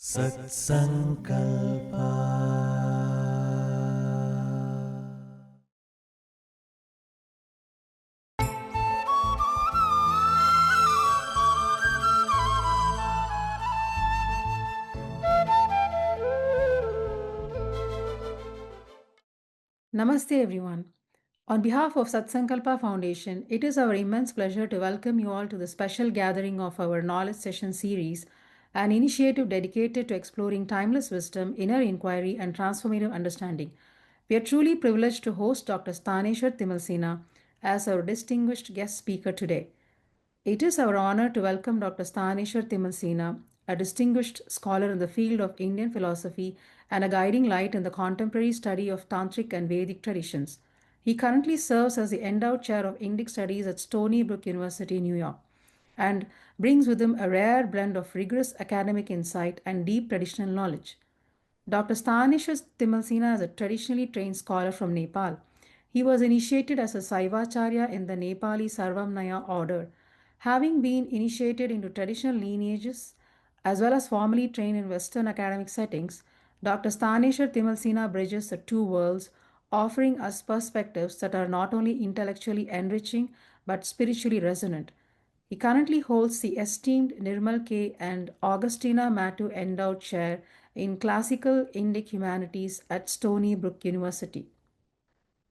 Satsankalpa. Namaste, everyone. On behalf of Satsankalpa Foundation, it is our immense pleasure to welcome you all to the special gathering of our Knowledge Session series, an initiative dedicated to exploring timeless wisdom, inner inquiry, and transformative understanding. We are truly privileged to host Dr. Sthaneshwar Timalsina as our distinguished guest speaker today. It is our honor to welcome Dr. Sthaneshwar Timalsina, a distinguished scholar in the field of Indian philosophy and a guiding light in the contemporary study of Tantric and Vedic traditions. He currently serves as the endowed chair of Indic Studies at Stony Brook University, New York, and brings with him a rare blend of rigorous academic insight and deep traditional knowledge. Dr. Sthaneshwar Timalsina is a traditionally trained scholar from Nepal. He was initiated as a Saivacharya in the Nepali Sarvamnaya order. Having been initiated into traditional lineages as well as formally trained in Western academic settings, Dr. Sthaneshwar Timalsina bridges the two worlds, offering us perspectives that are not only intellectually enriching but spiritually resonant. He currently holds the esteemed Nirmal K. and Augustina Mattu Endowed Chair in Classical Indic Humanities at Stony Brook University.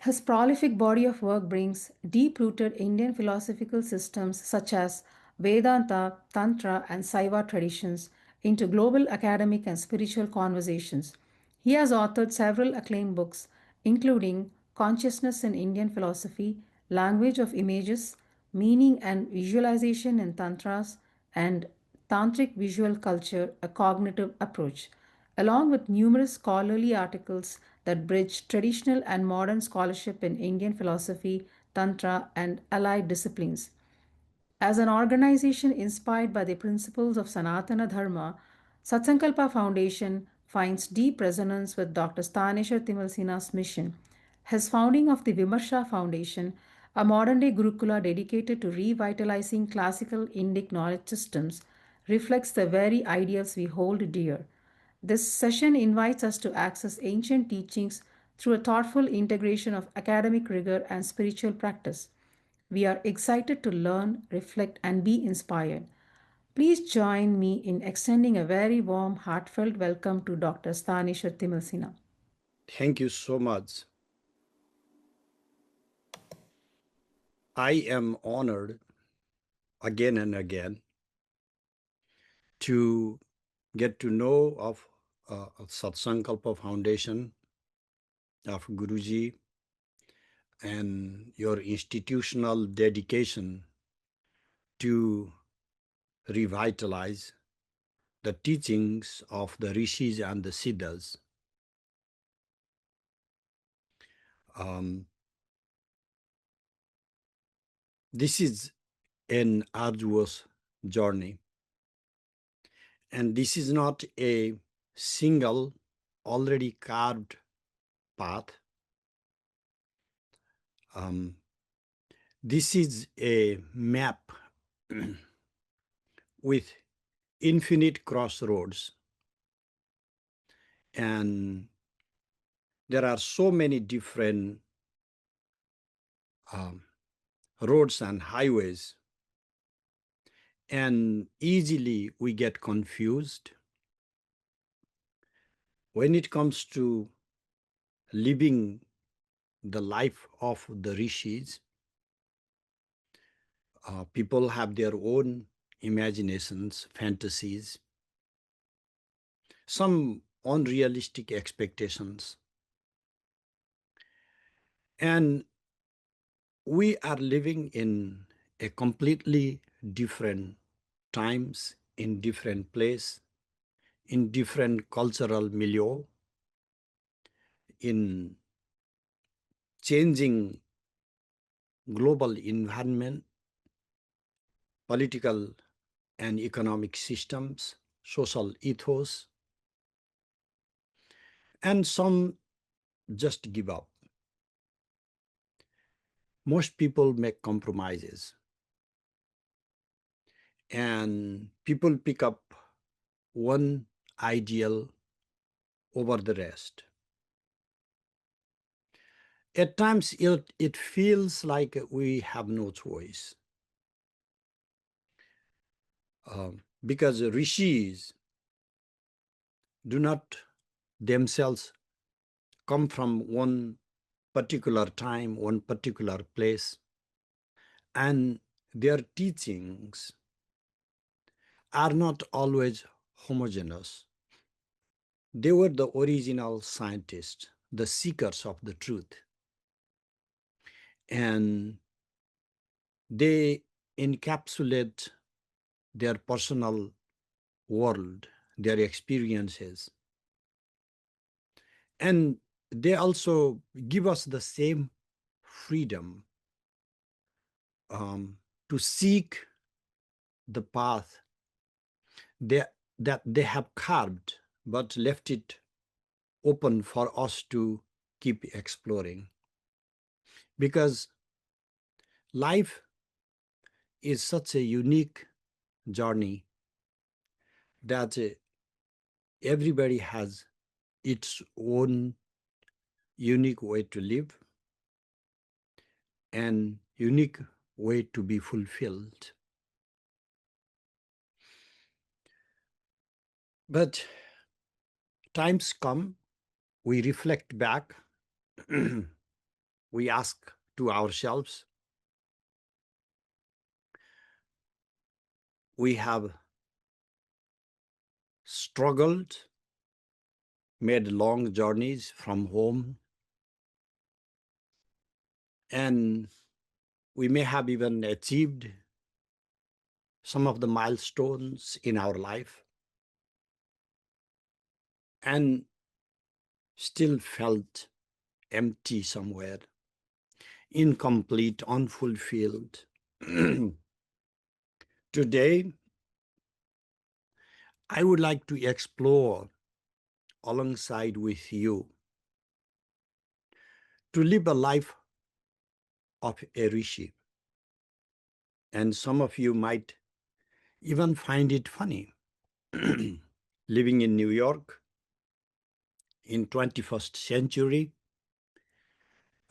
His prolific body of work brings deep rooted Indian philosophical systems such as Vedanta, Tantra, and Saiva traditions into global academic and spiritual conversations. He has authored several acclaimed books, including Consciousness in Indian Philosophy, Language of Images, Meaning and Visualization in Tantras, and Tantric Visual Culture, a Cognitive Approach, along with numerous scholarly articles that bridge traditional and modern scholarship in Indian philosophy, Tantra, and allied disciplines. As an organization inspired by the principles of Sanathana Dharma, Satsankalpa Foundation finds deep resonance with Dr. Sthaneshwar Timalsina's mission. His founding of the Vimarsha Foundation, a modern day Gurukula dedicated to revitalizing classical Indic knowledge systems, reflects the very ideals we hold dear. This session invites us to access ancient teachings through a thoughtful integration of academic rigor and spiritual practice. We are excited to learn, reflect, and be inspired. Please join me in extending a very warm, heartfelt welcome to Dr. Sthaneshwar Timalsina. Thank you so much. I am honored again and again to get to know of Satsankalpa Foundation, of Guruji, and your institutional dedication to revitalize the teachings of the rishis and the siddhas. This is an arduous journey, and this is not a single, already carved path. This is a map with infinite crossroads, and there are so many different roads and highways, and easily we get confused when it comes to living the life of the rishis. People have their own imaginations, fantasies, some unrealistic expectations. And we are living in a completely different times, in different place, in different cultural milieu, in changing global environment, political and economic systems, social ethos, and some just give up. Most people make compromises, and people pick up one ideal over the rest. At times, it feels like we have no choice. Because rishis do not themselves come from one particular time, one particular place, and their teachings are not always homogeneous. They were the original scientists, the seekers of the truth, and they encapsulate their personal world, their experiences, and they also give us the same freedom to seek the path they, that they have carved, but left it open for us to keep exploring. Because life is such a unique journey that everybody has its own unique way to live and unique way to be fulfilled. But times come, we reflect back, we ask to ourselves, we have struggled, made long journeys from home, and we may have even achieved some of the milestones in our life and still felt empty somewhere, incomplete, unfulfilled. Today, I would like to explore alongside with you to live a life of a rishi. And some of you might even find it funny. Living in New York in 21st century,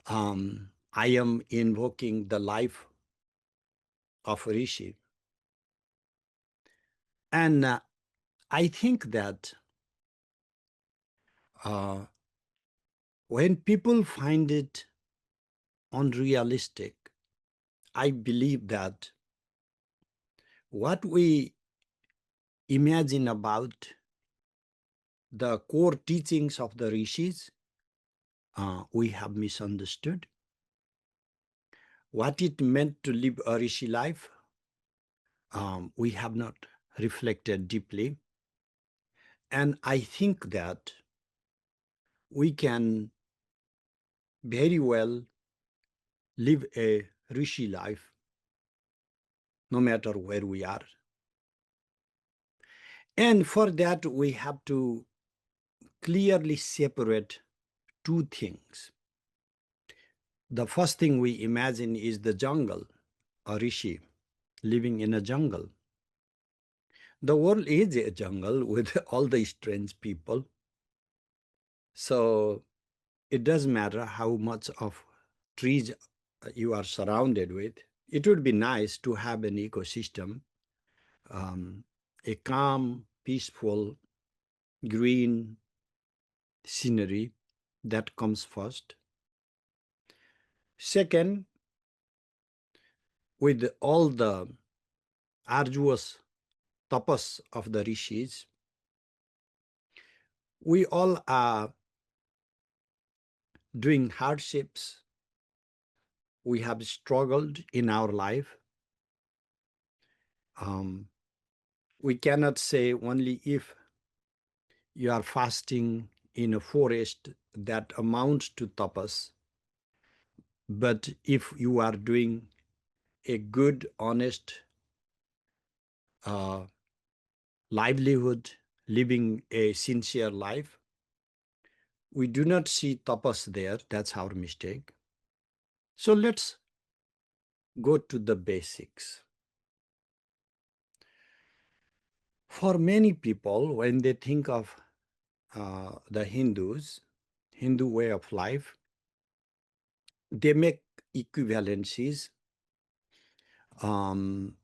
I am invoking the life of a rishi. And I think that when people find it unrealistic, I believe that what we imagine about the core teachings of the rishis, we have misunderstood. What it meant to live a rishi life, we have not reflected deeply. And I think that we can very well live a rishi life no matter where we are. And for that, we have to clearly separate two things. The first thing we imagine is the jungle, a rishi living in a jungle. The world is a jungle with all the strange people. So it doesn't matter how much of trees you are surrounded with. It would be nice to have an ecosystem, a calm, peaceful, green scenery that comes first. Second, with all the arduous tapas of the rishis, we all are doing hardships. We have struggled in our life. We cannot say only if you are fasting in a forest that amounts to tapas, but if you are doing a good, honest livelihood, living a sincere life, we do not see tapas there. That's our mistake. So let's go to the basics. For many people, when they think of the Hindu way of life, they make equivalencies, and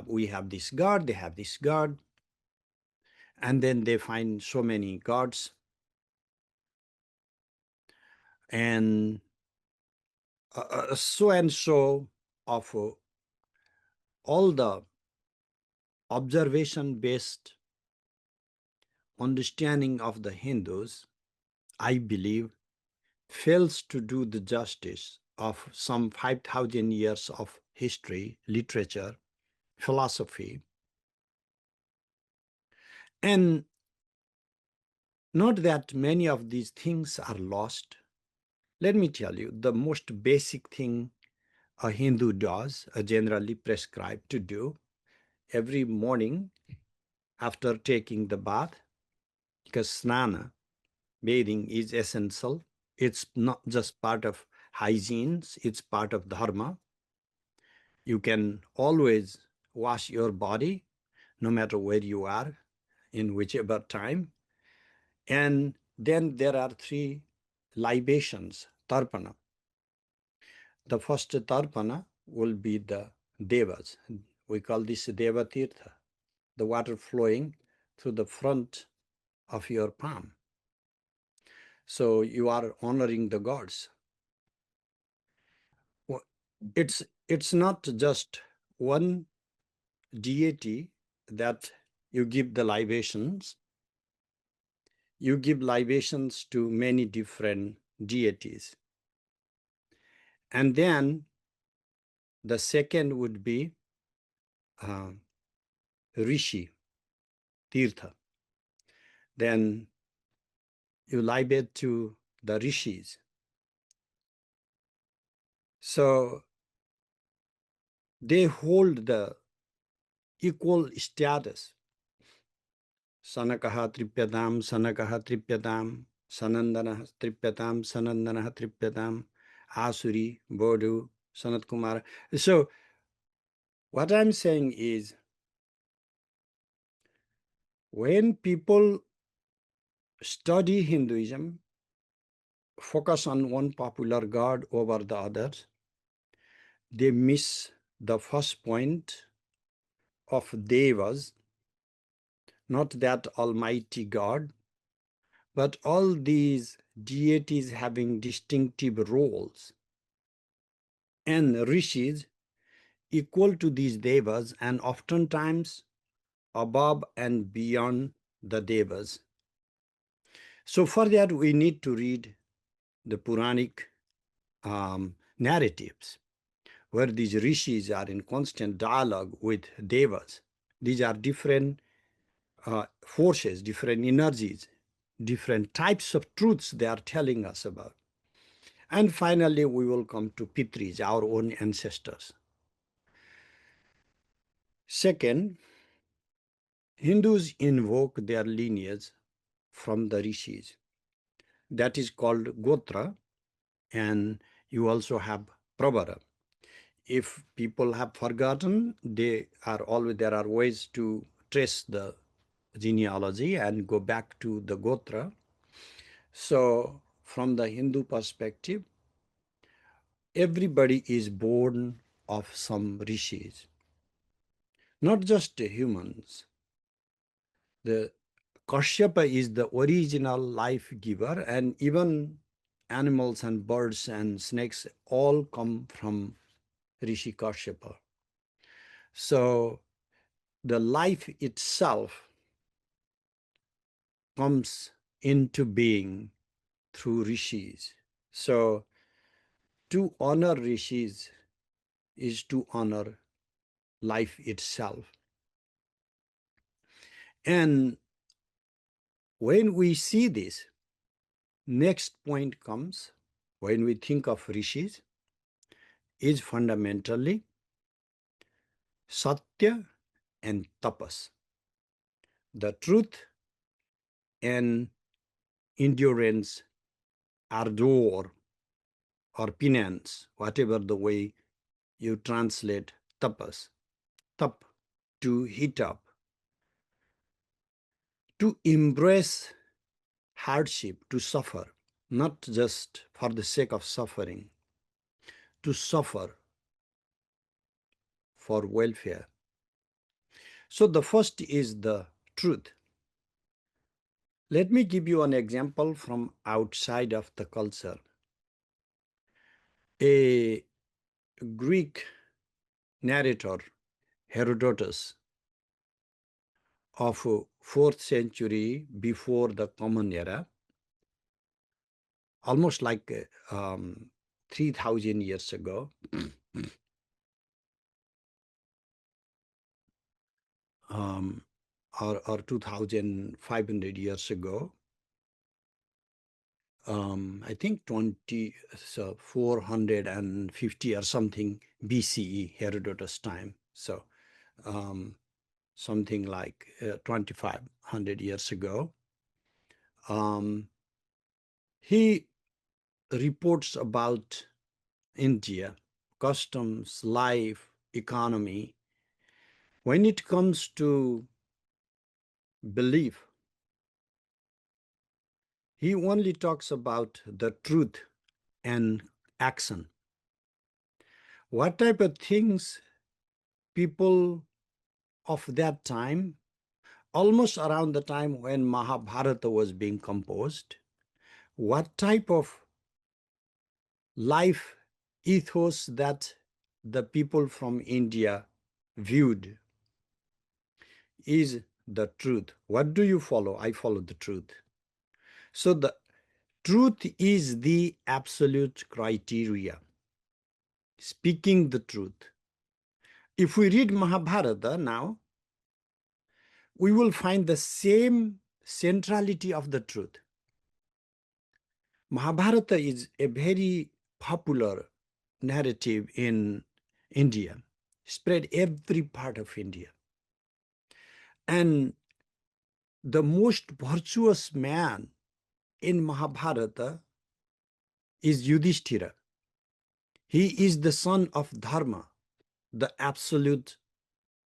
we have this god, they have this god, and then they find so many gods, and so and so of all the observation-based understanding of the Hindus, I believe, fails to do the justice of some 5,000 years of history, literature, philosophy. And not that many of these things are lost. Let me tell you, the most basic thing a Hindu does, generally prescribed to do every morning after taking the bath, because snana, bathing, is essential. It's not just part of hygiene, it's part of dharma. You can always wash your body, no matter where you are, in whichever time. And then there are 3 libations, tarpana. The first tarpana will be the devas. We call this Deva Tirtha, the water flowing through the front of your palm. So you are honoring the gods. It's not just one deity that you give the libations. You give libations to many different deities. And then the second would be Rishi, Tirtha. Then you libate to the rishis. So they hold the equal status. Sanakaha tripyadam, Sanakaha tripyadam, Sanandana tripyadam, Sanandana tripyadam, Asuri, Bodhu, Sanat Kumara. So what I'm saying is, when people study Hinduism, focus on one popular god over the others, they miss the first point of devas, not that almighty God, but all these deities having distinctive roles, and rishis equal to these devas and oftentimes above and beyond the devas. So for that, we need to read the Puranic narratives, where these rishis are in constant dialogue with devas. These are different forces, different energies, different types of truths they are telling us about. And finally, we will come to Pitris, our own ancestors. Second, Hindus invoke their lineage from the rishis. That is called Gotra, and you also have Prabara. If people have forgotten, there are ways to trace the genealogy and go back to the Gotra. So from the Hindu perspective, everybody is born of some rishis, not just humans. The Kashyapa is the original life giver, and even animals and birds and snakes all come from Rishi Kashyapa. So the life itself comes into being through rishis. So to honor rishis is to honor life itself. And when we see this, next point comes, when we think of rishis, is fundamentally satya and tapas, the truth and endurance, ardor or penance, whatever the way you translate tapas, tap, to heat up, to embrace hardship, to suffer, not just for the sake of suffering, to suffer for welfare. So the first is the truth. Let me give you an example from outside of the culture. A Greek narrator, Herodotus, of 4th century before the Common Era, almost like 3,000 years ago, or 2,500 years ago, I think 450 or something BCE, Herodotus time. So something like 2,500 years ago. He reports about India, customs, life, economy. When it comes to belief, he only talks about the truth and action. What type of things people of that time, almost around the time when Mahabharata was being composed, what type of life ethos that the people from India viewed is the truth. What do you follow? I follow the truth. So the truth is the absolute criteria. Speaking the truth. If we read Mahabharata now, we will find the same centrality of the truth. Mahabharata is a very popular narrative in India, spread every part of India. And the most virtuous man in Mahabharata is Yudhishthira. He is the son of Dharma, the absolute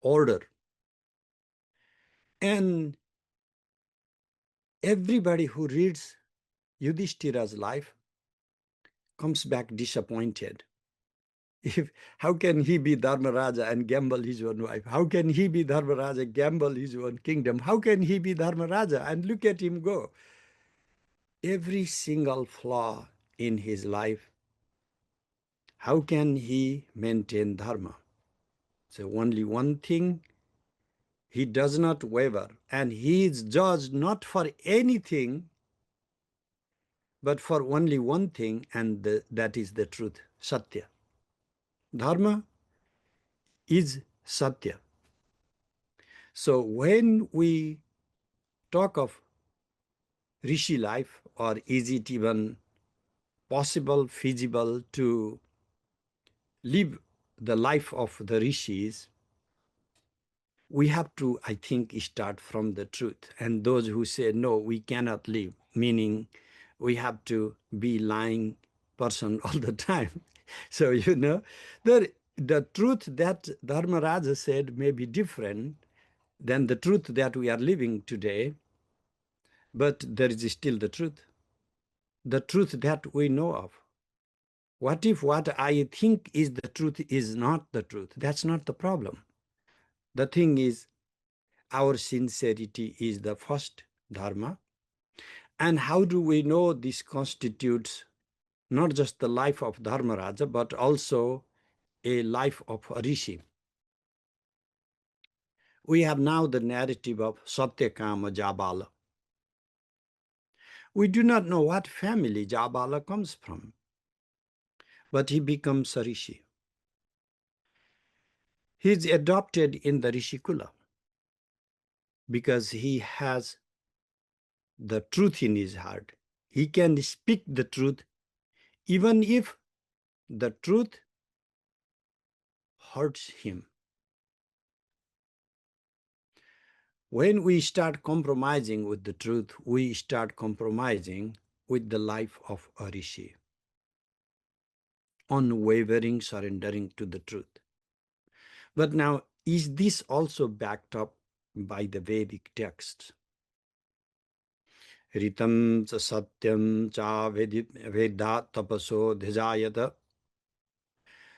order. And everybody who reads Yudhishthira's life comes back disappointed. How can he be Dharmaraja and gamble his own wife? How can he be Dharmaraja, gamble his own kingdom? How can he be Dharmaraja? And look at him go. Every single flaw in his life, how can he maintain Dharma? So only one thing, he does not waver, and he is judged not for anything, but for only one thing, and that is the truth, Satya. Dharma is Satya. So when we talk of Rishi life, or is it even possible, feasible to live the life of the Rishis, we have to, I think, start from the truth. And those who say, no, we cannot live, meaning we have to be lying person all the time. So, the truth that Dharmaraja said may be different than the truth that we are living today, but there is still the truth that we know of. What if what I think is the truth is not the truth? That's not the problem. The thing is, our sincerity is the first dharma. And how do we know this constitutes not just the life of Dharmaraja, but also a life of a rishi? We have now the narrative of Satyakama Jabala. We do not know what family Jabala comes from, but he becomes a rishi. He is adopted in the Rishikula because he has the truth in his heart. He can speak the truth even if the truth hurts him. When we start compromising with the truth, we start compromising with the life of a rishi. Unwavering surrendering to the truth. But now, is this also backed up by the Vedic texts? Ritam cha satyam cha veda tapaso dhijayata.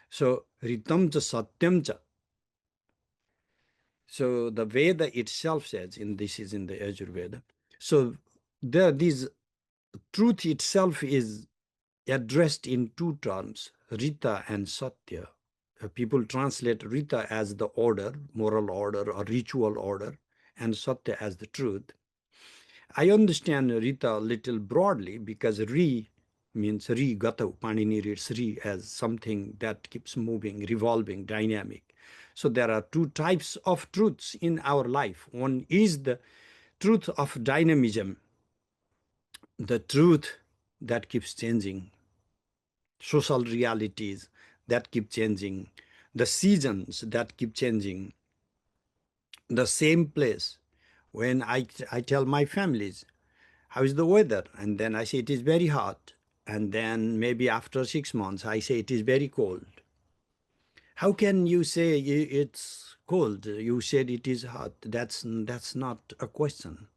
So ritam cha satyam cha. So the Veda itself says, this is in the Ayurveda. So this truth itself is addressed in two terms, Rita and Satya. People translate Rita as the order, moral order or ritual order, and Satya as the truth. I understand Rita a little broadly because Ri means Ri Gata. Panini reads Ri as something that keeps moving, revolving, dynamic. So there are two types of truths in our life. One is the truth of dynamism, the truth that keeps changing, social realities that keep changing, the seasons that keep changing, the same place. When I tell my families, how is the weather? And then I say it is very hot. And then maybe after 6 months, I say it is very cold. How can you say it's cold? You said it is hot. That's not a question,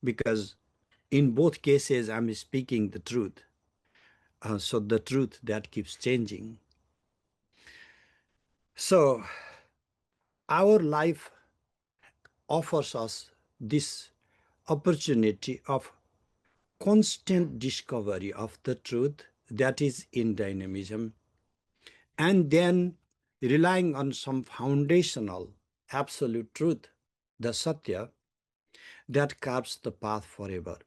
because in both cases I'm speaking the truth. So the truth that keeps changing. So our life offers us this opportunity of constant discovery of the truth that is in dynamism, and then relying on some foundational absolute truth, the Satya, that carves the path forever.